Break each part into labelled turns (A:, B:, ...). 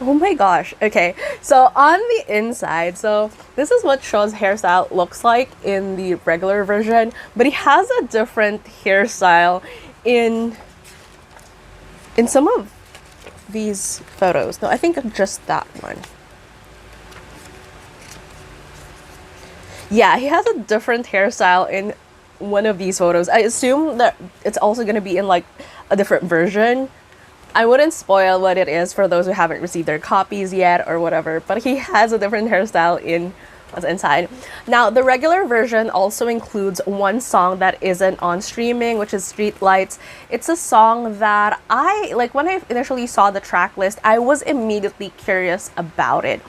A: Oh my gosh. Okay. So on the inside, so this is what Sho's hairstyle looks like in the regular version, but he has a different hairstyle in some of these photos. No, I think just that one. Yeah, he has a different hairstyle in one of these photos. I assume that it's also going to be in like a different version. I wouldn't spoil what it is for those who haven't received their copies yet or whatever, but he has a different hairstyle in what's inside. Now, the regular version also includes one song that isn't on streaming, which is Streetlights. It's a song that I, like when I initially saw the track list, I was immediately curious about it.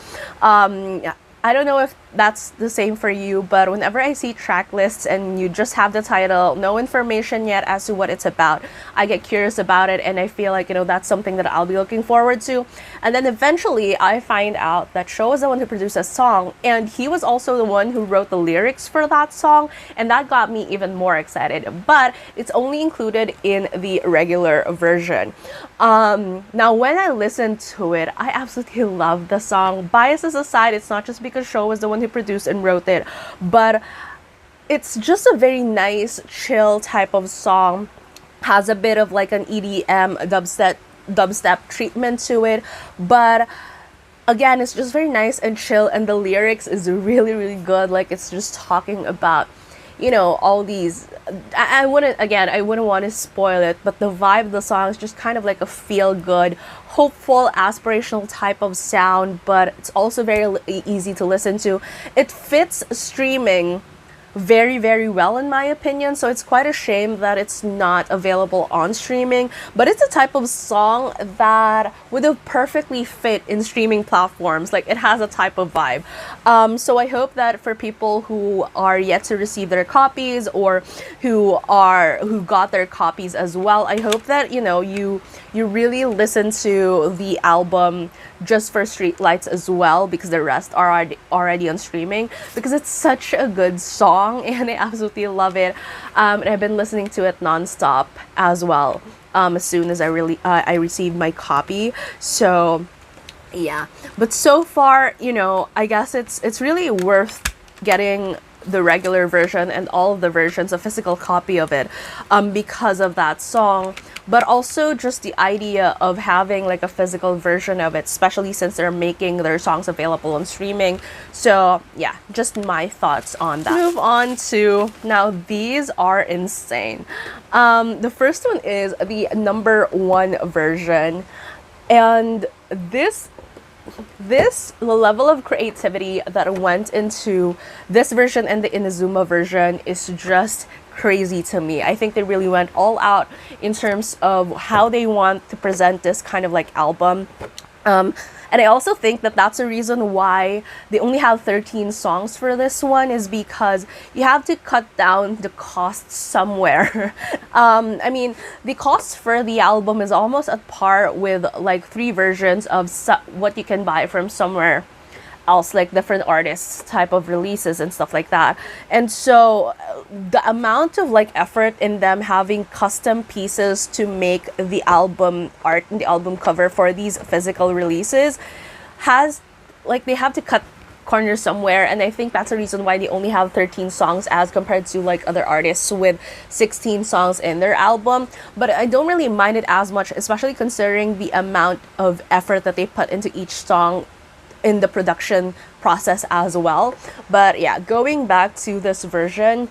A: I don't know if that's the same for you, but whenever I see track lists and you just have the title, no information yet as to what it's about, I get curious about it and I feel like, that's something that I'll be looking forward to. And then eventually I find out that Sho is the one who produced a song, and he was also the one who wrote the lyrics for that song, and that got me even more excited. But it's only included in the regular version. Now when I listened to it, I absolutely love the song. Biases aside, it's not just because Sho was the one who produced and wrote it, but it's just a very nice, chill type of song. Has a bit of like an EDM dubstep treatment to it, but again, it's just very nice and chill, and the lyrics is really, really good. Like, it's just talking about all these, I wouldn't want to spoil it, but the vibe of the song is just kind of like a feel-good, hopeful, aspirational type of sound, but it's also very easy to listen to. It fits streaming very, very well in my opinion, so it's quite a shame that it's not available on streaming, but it's a type of song that would have perfectly fit in streaming platforms. Like, it has a type of vibe. So I hope that for people who are yet to receive their copies, or who got their copies as well, I hope that you really listen to the album just for Streetlights as well, because the rest are already on streaming, because it's such a good song and I absolutely love it. And I've been listening to it nonstop as well, as soon as I received my copy. So yeah, but so far, I guess it's really worth getting the regular version and all of the versions, a physical copy of it, because of that song, but also just the idea of having like a physical version of it, especially since they're making their songs available on streaming. So yeah, just my thoughts on that. Move on to, now these are insane. The first one is the #1 version, and the level of creativity that went into this version and the Inazuma version is just crazy to me. I think they really went all out in terms of how they want to present this kind of like album. And I also think that that's a reason why they only have 13 songs for this one, is because you have to cut down the costs somewhere. I mean, the cost for the album is almost at par with like 3 versions of what you can buy from somewhere else, like different artists type of releases and stuff like that. And so the amount of like effort in them having custom pieces to make the album art and the album cover for these physical releases has, like, they have to cut corners somewhere, and I think that's the reason why they only have 13 songs as compared to like other artists with 16 songs in their album. But I don't really mind it as much, especially considering the amount of effort that they put into each song in the production process as well. But yeah, going back to this version,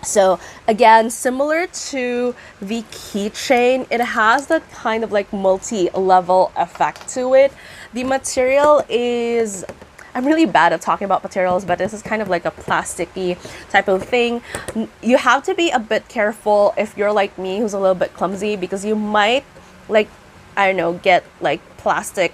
A: so again, similar to the Keychain, it has that kind of like multi-level effect to it. The material is, I'm really bad at talking about materials, but this is kind of like a plasticky type of thing. You have to be a bit careful if you're like me, who's a little bit clumsy, because you might, like, I don't know, get like plastic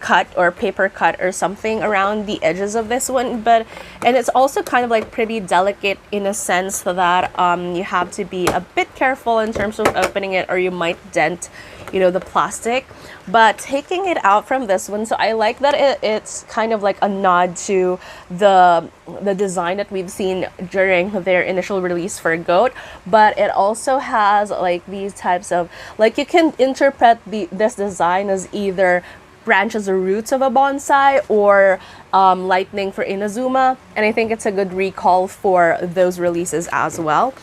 A: cut or paper cut or something around the edges of this one. And it's also kind of like pretty delicate in a sense that you have to be a bit careful in terms of opening it, or you might dent the plastic. But taking it out from this one, so I like that it's kind of like a nod to the design that we've seen during their initial release for Goat, but it also has like these types of, like, you can interpret this design as either branches or roots of a bonsai, or lightning for Inazuma, and I think it's a good recall for those releases as well.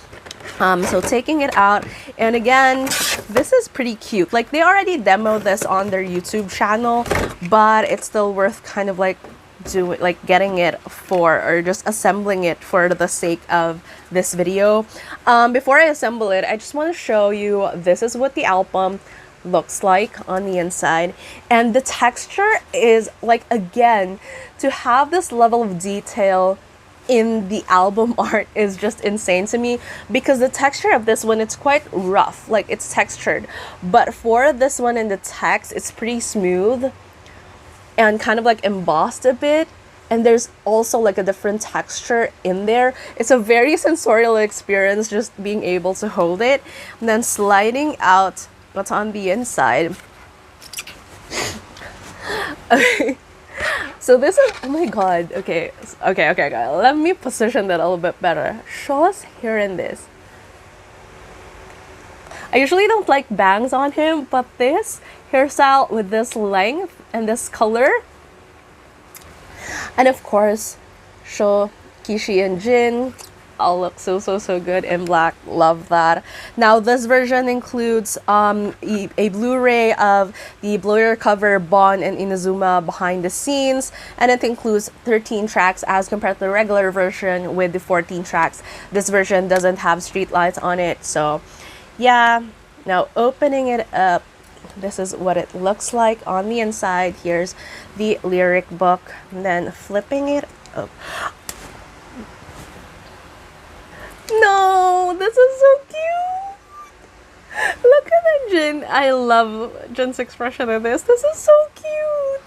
A: So taking it out, and again, this is pretty cute. Like, they already demoed this on their YouTube channel, but it's still worth kind of like getting it for, or just assembling it for the sake of this video. Before I assemble it, I just want to show you, this is what the album looks like on the inside, and the texture is like, again, to have this level of detail in the album art is just insane to me, because the texture of this one, it's quite rough, like it's textured, but for this one in the text, it's pretty smooth and kind of like embossed a bit, and there's also like a different texture in there. It's a very sensorial experience just being able to hold it, and then sliding out what's on the inside. Okay. So this is, oh my god, okay, let me position that a little bit better. Show us here in this. I usually don't like bangs on him, but this hairstyle with this length and this color, and of course, Sho, Kishi, and Jin all look so good in black. Love that. Now this version includes a Blu-ray of the Blur cover Bon and Inazuma behind the scenes, and it includes 13 tracks as compared to the regular version with the 14 tracks. This version doesn't have Streetlights on it, so yeah. Now opening it up, this is what it looks like on the inside. Here's the lyric book, and then flipping it up. No, this is so cute. Look at that Jin. I love Jin's expression in this. This is so cute.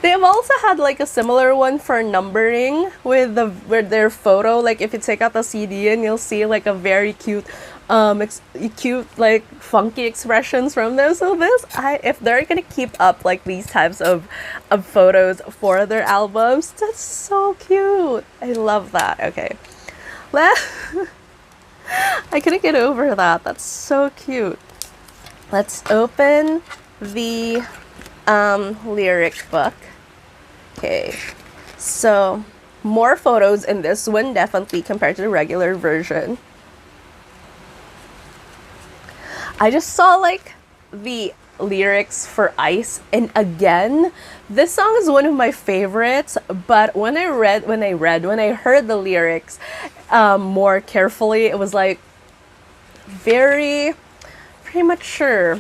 A: They have also had like a similar one for numbering with their photo. Like if you take out the CD and you'll see like a very cute like funky expressions from them. So this, if they're gonna keep up like these types of photos for their albums, that's so cute. I love that. Okay, I couldn't get over that. That's so cute. Let's open the lyric book. Okay, so more photos in this one definitely compared to the regular version. I just saw like the lyrics for Ice, and again, this song is one of my favorites, but when I heard the lyrics more carefully, it was like very premature,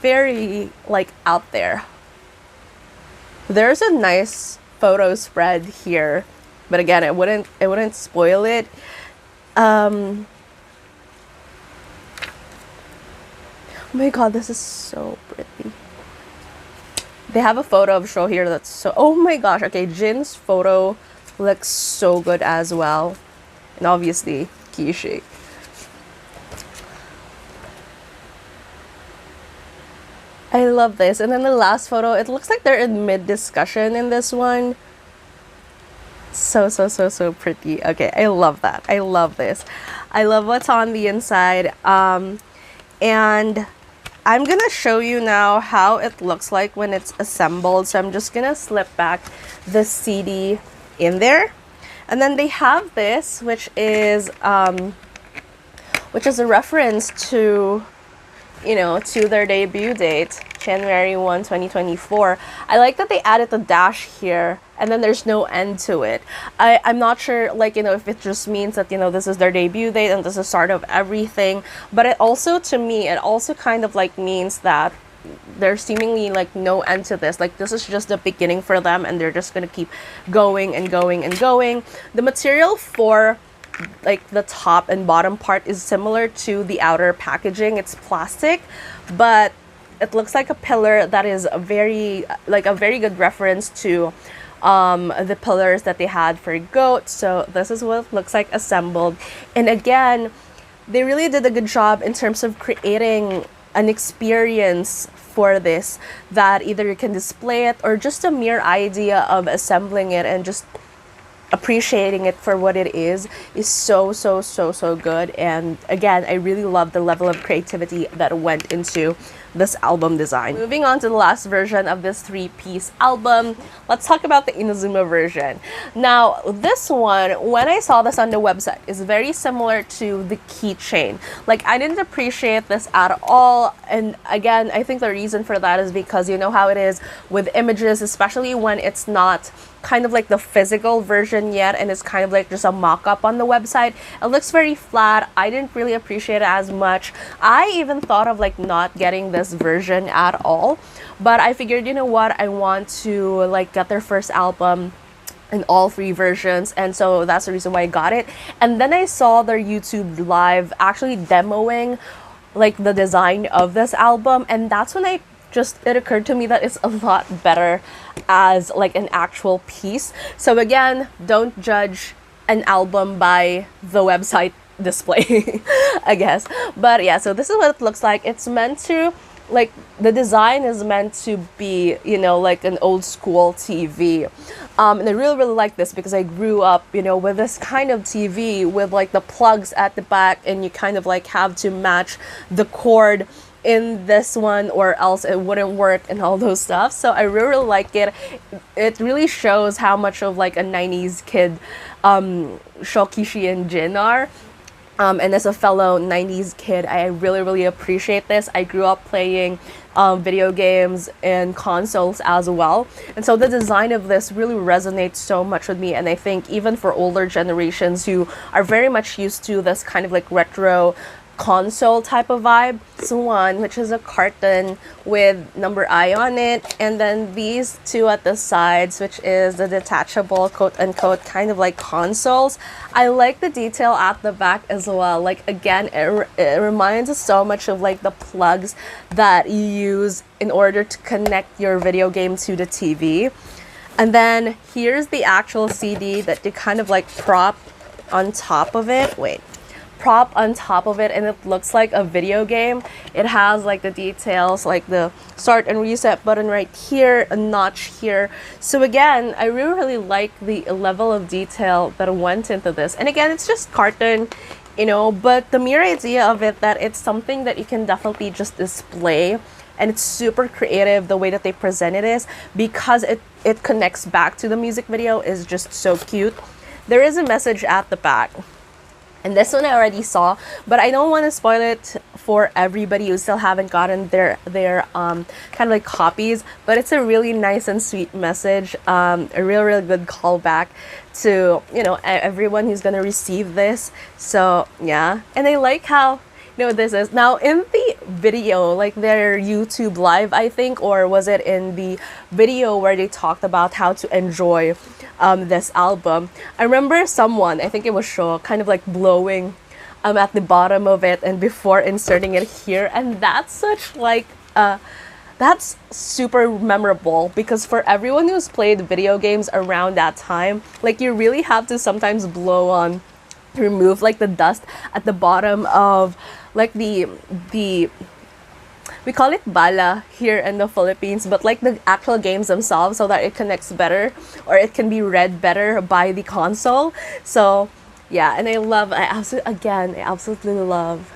A: very like out there. There's a nice photo spread here, but again, it wouldn't spoil it. Oh my god, this is so pretty. They have a photo of Sho here that's so, oh my gosh. Okay, Jin's photo looks so good as well, and obviously Kishi. I love this. And then the last photo, it looks like they're in mid-discussion in this one. So pretty. Okay, I love that. I love this. I love what's on the inside. And I'm gonna show you now how it looks like when it's assembled. So I'm just gonna slip back the CD in there. And then they have this, which is a reference to, you know, to their debut date, January 1, 2024. I like that they added the dash here, and then there's no end to it. I'm not sure, like, you know, if it just means that, you know, this is their debut date and this is the start of everything. But it also, to me, it also kind of like means that there's seemingly like no end to this. Like, this is just the beginning for them, and they're just gonna keep going and going and going. The material for like the top and bottom part is similar to the outer packaging. It's plastic, but it looks like a pillar that is a very good reference to the pillars that they had for Goat. So this is what it looks like assembled. And again, they really did a good job in terms of creating an experience for this, that either you can display it or just a mere idea of assembling it and just appreciating it for what it is so good. And again, I really love the level of creativity that went into this album design. Moving on to the last version of this 3-piece album, let's talk about the Inazuma version. Now, this one, when I saw this on the website, is very similar to the Keychain. Like, I didn't appreciate this at all. And again, I think the reason for that is because you know how it is with images, especially when it's not kind of like the physical version yet and it's kind of like just a mock-up on the website. It looks very flat. I didn't really appreciate it as much. I even thought of like not getting this version at all, but I figured, you know what, I want to like get their first album in all 3 versions, and so that's the reason why I got it. And then I saw their YouTube live actually demoing like the design of this album, and that's when it occurred to me that it's a lot better as like an actual piece. So again, don't judge an album by the website display, I guess. But yeah, so this is what it looks like. It's meant to, like, the design is meant to be, you know, like an old school TV. And I really like this because I grew up, you know, with this kind of TV with like the plugs at the back, and you kind of like have to match the cord in this one or else it wouldn't work and all those stuff. So I really like it. It really shows how much of like a 90s kid Sho, Kishi, and Jin are. And as a fellow 90s kid, I really appreciate this. I grew up playing video games and consoles as well. And so the design of this really resonates so much with me. And I think even for older generations who are very much used to this kind of like retro console type of vibe. This one, which is a carton with number I on it, and then these 2 at the sides, which is the detachable quote-unquote kind of like consoles. I like the detail at the back as well. Like, again, it reminds us so much of like the plugs that you use in order to connect your video game to the TV. And then here's the actual CD that you kind of like prop on top of it. Prop on top of it, and it looks like a video game. It has like the details, like the start and reset button right here, a notch here. So again, I really like the level of detail that went into this. And again, it's just carton, you know, but the mere idea of it, that it's something that you can definitely just display, and it's super creative the way that they present it is, because it connects back to the music video, is just so cute. There is a message at the back. And this one I already saw, but I don't want to spoil it for everybody who still haven't gotten their kind of like copies. But it's a really nice and sweet message, a real good callback to, you know, everyone who's gonna receive this. So yeah, and I like how, you know, this is now in the video, like their YouTube live, I think, or was it in the video where they talked about how to enjoy this album. I remember someone, I think it was Sho, kind of like blowing at the bottom of it and before inserting it here, and that's such like that's super memorable, because for everyone who's played video games around that time, like you really have to sometimes blow on to remove like the dust at the bottom of like the we call it bala here in the Philippines, but like the actual games themselves, so that it connects better or it can be read better by the console. So yeah, and I absolutely love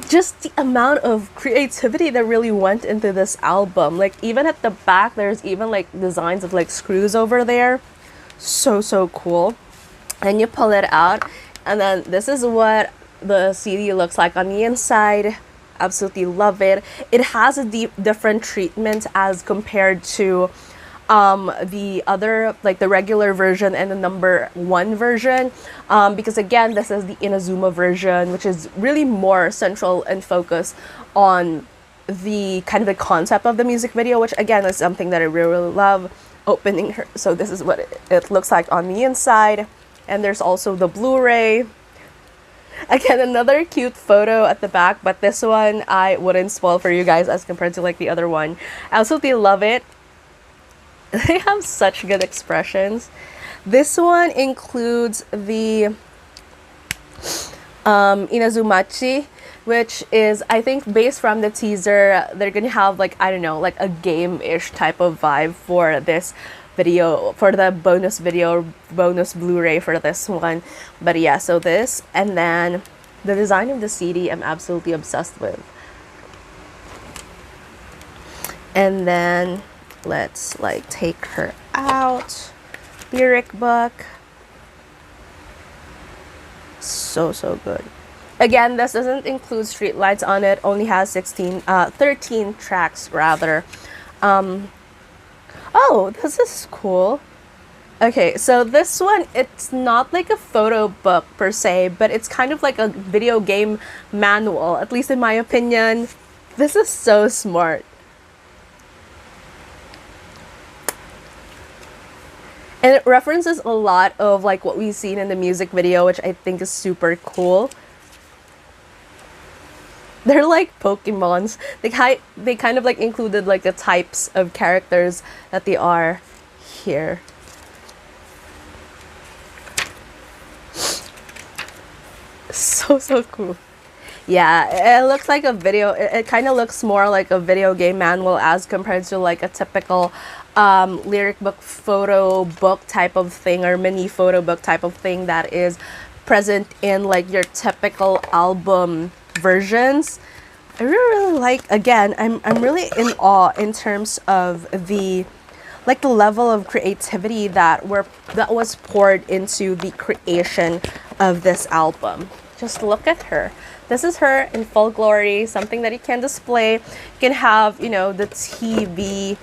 A: just the amount of creativity that really went into this album. Like even at the back, there's even like designs of like screws over there. So cool. And you pull it out, and then this is what the CD looks like on the inside. Absolutely love it. It has a different treatment as compared to the other, like the regular version and the number 1 version, because again, this is the Inazuma version, which is really more central and focused on the kind of the concept of the music video, which again is something that I really love. Opening her, so this is what it looks like on the inside, and there's also the Blu-ray. Again, another cute photo at the back, but this one I wouldn't spoil for you guys as compared to like the other one. I absolutely love it. They have such good expressions. This one includes the Inazumachi, which is, I think, based from the teaser. They're gonna have like, I don't know, like a game-ish type of vibe for this video, for the bonus Blu-ray for this one. But yeah, so this, and then the design of the CD I'm absolutely obsessed with. And then let's like take her out. Lyric book. So good. Again, this doesn't include Streetlights on it. Only has 13 tracks rather. Oh, this is cool. Okay, so this one, it's not like a photo book per se, but it's kind of like a video game manual, at least in my opinion. This is so smart. And it references a lot of like what we've seen in the music video, which I think is super cool. They're like Pokemons. They kind of like included like the types of characters that they are here. So cool. Yeah, it looks like a video. It kind of looks more like a video game manual as compared to like a typical lyric book, photo book type of thing, or mini photo book type of thing that is present in like your typical album versions. I really like, again, I'm really in awe in terms of the level of creativity that was poured into the creation of this album. Just look at her. This is her in full glory, something that you can display. You can have, you know, the TV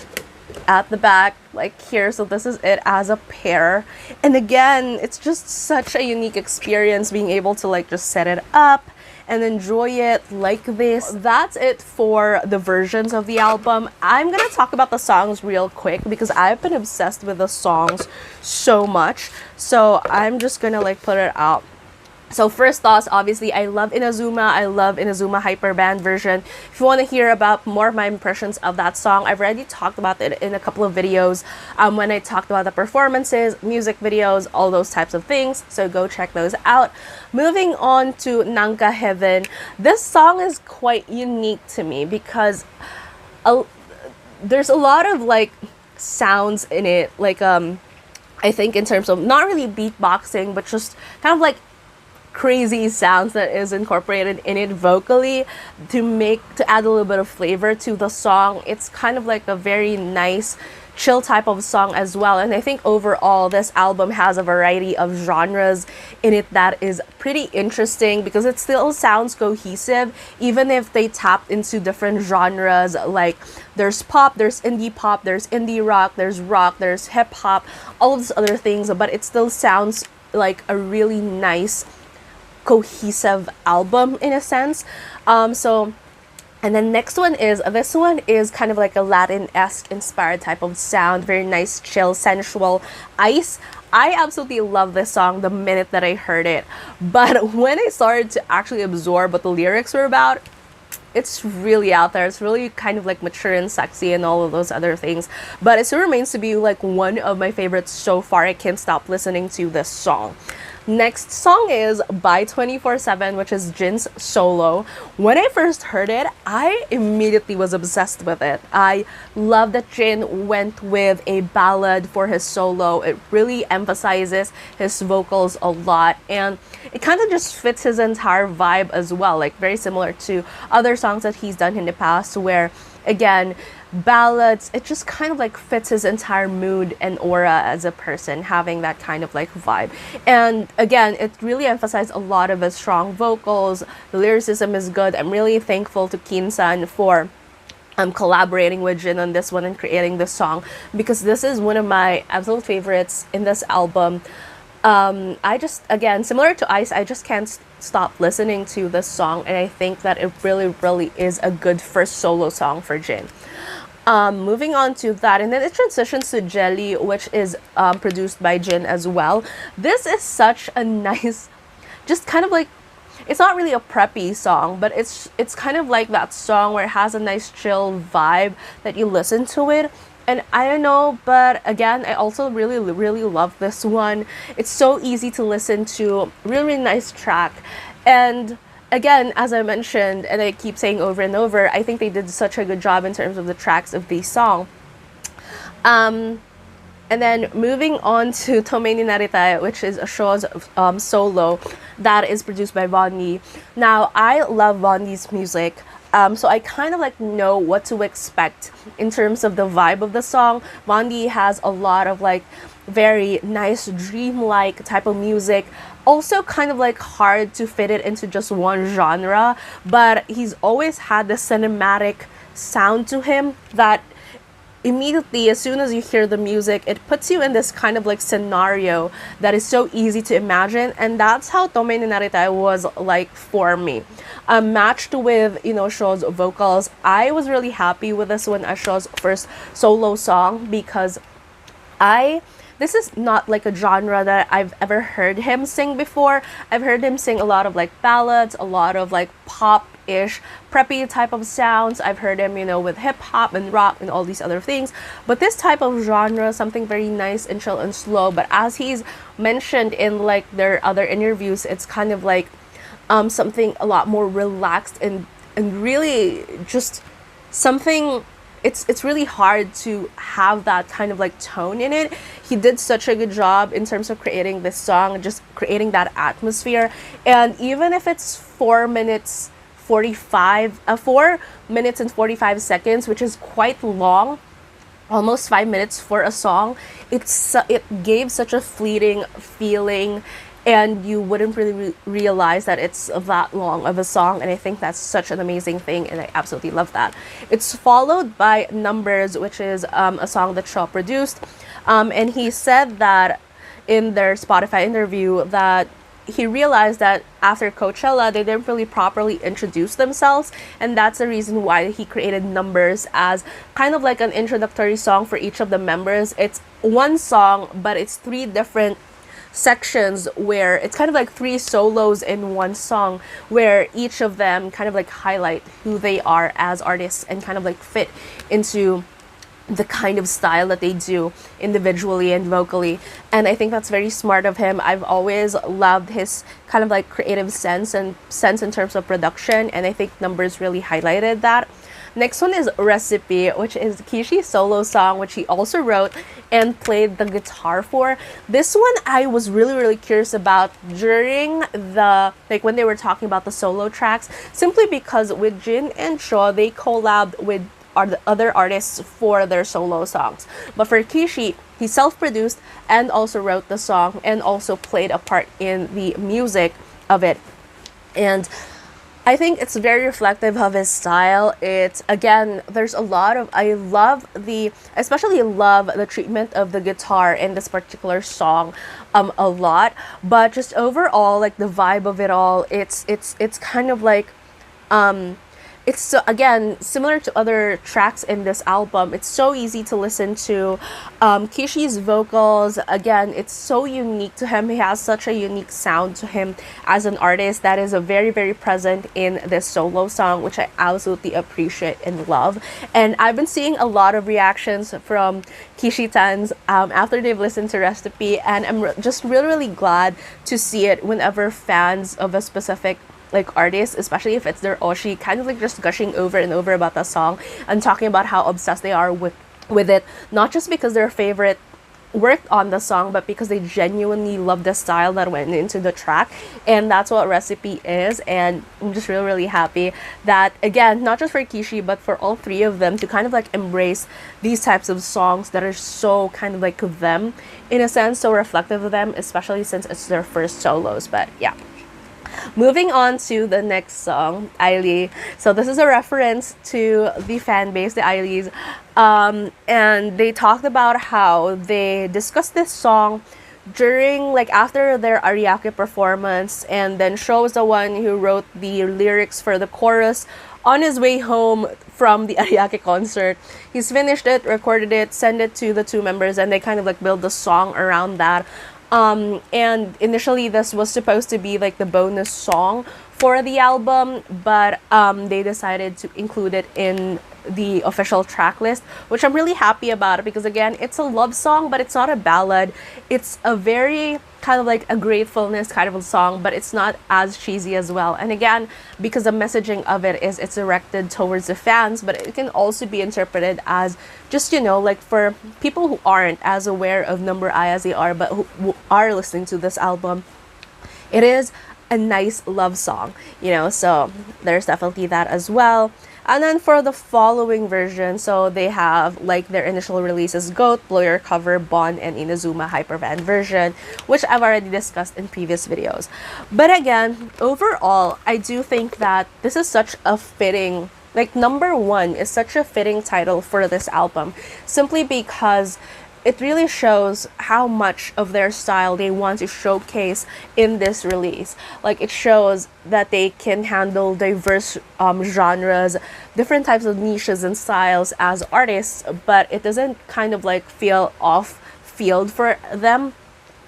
A: at the back like here, so this is it as a pair. And again, it's just such a unique experience being able to like just set it up and enjoy it like this. That's it for the versions of the album. I'm gonna talk about the songs real quick because I've been obsessed with the songs so much, so I'm just gonna like put it out. So first thoughts, obviously, I love Inazuma. I love Inazuma Hyperband version. If you want to hear about more of my impressions of that song, I've already talked about it in a couple of videos when I talked about the performances, music videos, all those types of things. So go check those out. Moving on to Nanka HEAVEN. This song is quite unique to me because there's a lot of like sounds in it. Like I think in terms of not really beatboxing, but just kind of like crazy sounds that is incorporated in it vocally to add a little bit of flavor to the song. It's kind of like a very nice chill type of song as well, and I think overall this album has a variety of genres in it that is pretty interesting because it still sounds cohesive even if they tapped into different genres. Like there's pop, there's indie rock, there's hip hop, all of these other things, but it still sounds like a really nice cohesive album in a sense. And then next one is, this one is kind of like a Latin-esque inspired type of sound, very nice, chill, sensual. Ice. I absolutely love this song the minute that I heard it, but when I started to actually absorb what the lyrics were about, it's really out there. It's really kind of like mature and sexy and all of those other things, but it still remains to be like one of my favorites so far. I can't stop listening to this song. Next song is by 24/7, which is Jin's solo. When I first heard it, I immediately was obsessed with it. I love that Jin went with a ballad for his solo. It really emphasizes his vocals a lot, and it kind of just fits his entire vibe as well, like very similar to other songs that he's done in the past where, again, ballads, it just kind of like fits his entire mood and aura as a person, having that kind of like vibe. And again, it really emphasized a lot of his strong vocals. The lyricism is good. I'm really thankful to Keychain for collaborating with Jin on this one and creating this song, because this is one of my absolute favorites in this album. I just, again, similar to Ice, I just can't stop listening to this song, and I think that it really is a good first solo song for Jin. Moving on to that, and then it transitions to Jelly, which is produced by Jin as well. This is such a nice, just kind of like, it's not really a preppy song, but it's kind of like that song where it has a nice chill vibe that you listen to it. And I don't know, but again, I also really love this one. It's so easy to listen to, really nice track. And again, as I mentioned, and I keep saying over and over, I think they did such a good job in terms of the tracks of the song. And then moving on to Toumei Ni Naritai, which is a Sho's solo that is produced by Von Yi. Now, I love Von Yi's music. So I kind of like know what to expect in terms of the vibe of the song. Mondi has a lot of like very nice dreamlike type of music, also kind of like hard to fit it into just one genre, but he's always had this cinematic sound to him that immediately, as soon as you hear the music, it puts you in this kind of like scenario that is so easy to imagine. And that's how Toumei Ni Naritai was like for me. Matched with Show's vocals, I was really happy with this one as Show's first solo song, because this is not like a genre that I've ever heard him sing before. I've heard him sing a lot of like ballads, a lot of like pop-ish, preppy type of sounds. I've heard him, with hip-hop and rock and all these other things. But this type of genre, something very nice and chill and slow. But as he's mentioned in like their other interviews, it's kind of like something a lot more relaxed and really just something. It's really hard to have that kind of like tone in it. He did such a good job in terms of creating this song, just creating that atmosphere. And even if it's 4 minutes and 45 seconds, which is quite long, almost 5 minutes for a song, it gave such a fleeting feeling, and you wouldn't really realize that it's that long of a song. And I think that's such an amazing thing, and I absolutely love that. It's followed by Numbers, which is a song that Shaw produced, and he said that in their Spotify interview that he realized that after Coachella, they didn't really properly introduce themselves, and that's the reason why he created Numbers as kind of like an introductory song for each of the members. It's one song, but it's 3 different sections where it's kind of like 3 solos in one song, where each of them kind of like highlight who they are as artists and kind of like fit into the kind of style that they do individually and vocally. And I think that's very smart of him. I've always loved his kind of like creative sense in terms of production, and I think Numbers really highlighted that. Next one is Recipe, which is Kishi's solo song, which he also wrote and played the guitar for. This one I was really curious about during when they were talking about the solo tracks, simply because with Jin and Shaw, they collabed with other artists for their solo songs. But for Kishi, he self-produced and also wrote the song and also played a part in the music of it. And I think it's very reflective of his style. It's, again, there's a lot of, especially love the treatment of the guitar in this particular song a lot. But just overall, like the vibe of it all, it's kind of like, it's so, again, similar to other tracks in this album. It's so easy to listen to. Kishi's vocals, again, it's so unique to him. He has such a unique sound to him as an artist that is very present in this solo song, which I absolutely appreciate and love. And I've been seeing a lot of reactions from Kishi-tans after they've listened to Recipe, and I'm just really glad to see it whenever fans of a specific like artists, especially if it's their oshi, kind of like just gushing over and over about the song and talking about how obsessed they are with it, not just because their favorite worked on the song, but because they genuinely love the style that went into the track. And that's what Recipe is. And I'm just really happy that, again, not just for Kishi, but for all 3 of them to kind of like embrace these types of songs that are so kind of like them, in a sense, so reflective of them, especially since it's their first solos. But yeah. Moving on to the next song, Aili. So this is a reference to the fan base, the Ailis. And they talked about how they discussed this song during, like, after their Ariake performance. And then Sho was the one who wrote the lyrics for the chorus on his way home from the Ariake concert. He's finished it, recorded it, sent it to the 2 members, and they kind of like build the song around that. And initially this was supposed to be like the bonus song for the album, but they decided to include it in the official track list, which I'm really happy about, because again, it's a love song, but it's not a ballad. It's a very kind of like a gratefulness kind of a song, but it's not as cheesy as well. And again, because the messaging of it is it's directed towards the fans, but it can also be interpreted as just, like for people who aren't as aware of No.I as they are, but who are listening to this album. It is a nice love song, you know, so there's definitely that as well. And then for the following version, so they have like their initial releases, Goat, Blow Your Cover, Bond, and Inazuma Hypervan version, which I've already discussed in previous videos. But again, overall, I do think that this is such a fitting, like number one is such a fitting title for this album, simply because it really shows how much of their style they want to showcase in this release. Like, it shows that they can handle diverse genres, different types of niches and styles as artists, but it doesn't kind of like feel off field for them,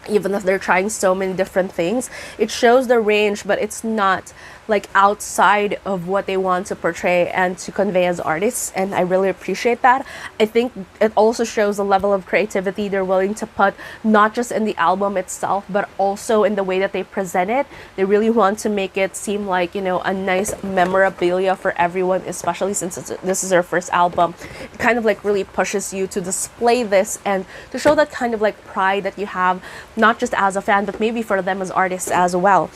A: even if they're trying so many different things. It shows the range, but it's not like outside of what they want to portray and to convey as artists, and I really appreciate that. I think it also shows the level of creativity they're willing to put, not just in the album itself, but also in the way that they present it. They really want to make it seem like, you know, a nice memorabilia for everyone, especially since this is their first album. It kind of like really pushes you to display this and to show that kind of like pride that you have, not just as a fan, but maybe for them as artists as well.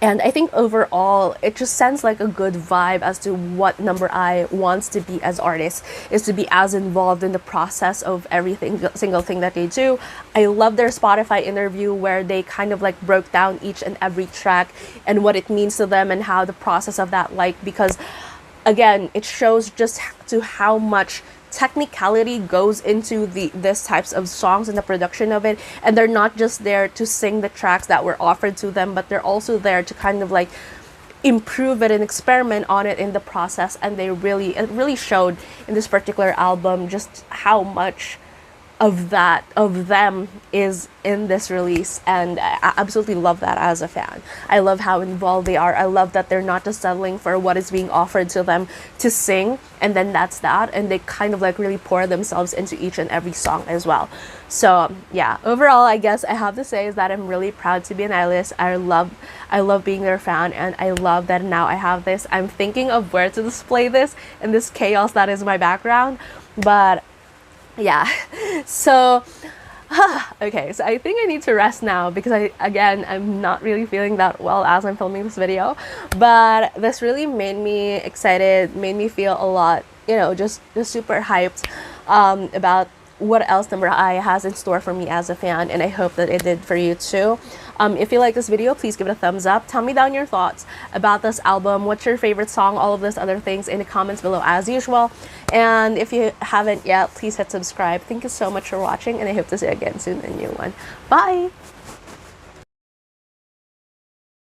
A: And I think overall, it just sends like a good vibe as to what No.I wants to be as artists, is to be as involved in the process of everything, single thing that they do. I love their Spotify interview where they kind of like broke down each and every track and what it means to them and how the process of that, like, because again, it shows just to how much technicality goes into this types of songs and the production of it, and they're not just there to sing the tracks that were offered to them, but they're also there to kind of like improve it and experiment on it in the process. And it really showed in this particular album just how much of them is in this release, and I absolutely love that as a fan. I love how involved they are. I love that they're not just settling for what is being offered to them to sing and then that's that, and they kind of like really pour themselves into each and every song as well. So yeah, overall, I guess I have to say is that I'm really proud to be an I-list. I love being their fan, and I love that now I have this. I'm thinking of where to display this in this chaos that is my background, but yeah. So okay, so I think I need to rest now because I'm not really feeling that well as I'm filming this video, but this really made me excited, made me feel a lot, you know, just super hyped about what else No.I has in store for me as a fan, and I hope that it did for you too. If you like this video, please give it a thumbs up. Tell me down your thoughts about this album. What's your favorite song? All of this other things in the comments below as usual. And if you haven't yet, please hit subscribe. Thank you so much for watching, and I hope to see you again soon in a new one. Bye!